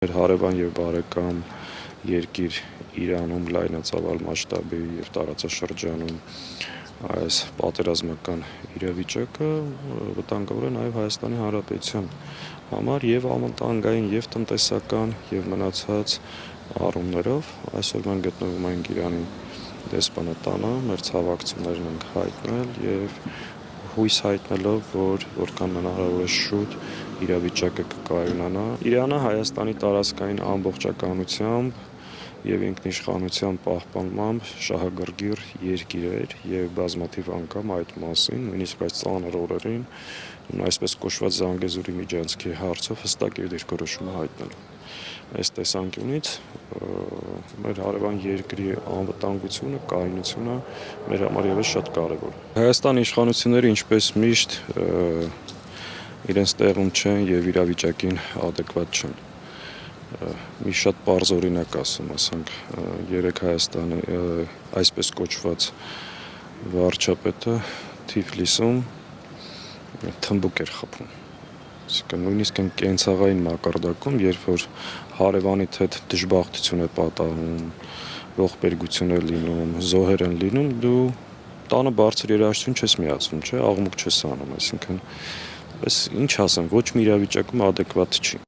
Մեր հարևան եւ բարեկամ երկիր Իրանում լայնածավալ մասշտաբի եւ տարածաշրջանում այս պատերազմական իրավիճակը վտանգավոր է նաեւ Հայաստանի Հանրապետության համար եւ անվտանգային եւ տնտեսական եւ մնացած առումներով այսօր մենք գտնվում ենք Իրանի դեսպանատանը, մեր ցավակցություններն ենք հայտնել եւ հույս հայտնելով, որ որքան հնարավոր է շուտ իրավիճակը կկայունանա։ Իրանը Հայաստանի տարածքային ամբողջականությամբ եւ ինքնիշխանության պահպանմամբ շահագրգիռ երկիր էր եւ բազմաթիվ անգամ այդ մասին, նույնիսկ այս ծանր օրերին, այսպես կոչված Զանգեզուրի միջանցքի հարցով հստակ իր դիրքորոշումը հայտնել։ Այս տեսանկյունից մեր հարևան երկրի անվտանգությունը, կայունությունը մեր համար եւս շատ կարեւոր է։ Հայաստանի իշխանությունները ինչպես միշտ իրենց տեղում չեն եւ իրավիճակին adekvat չեն։ Մի շատ պարզ օրինակ ասում, ասենք երեք Հայաստանի այսպես կոչված վարչապետը Թիֆլիսում թմբուկ էր խփում։ Այսինքն նույնիսկ այն կենցաղային մակարդակում, երբ որ հարևանիդ հետ դժբախտություն է պատահում, ողբերգություն է լինում, զոհեր են լինում, դու տանը բարձր երաժշտություն չես միացնում, չէ, աղմուկ չես անում, այսինքն, ինչ ասեմ, ոչ մի իրավիճակում adekvat չի։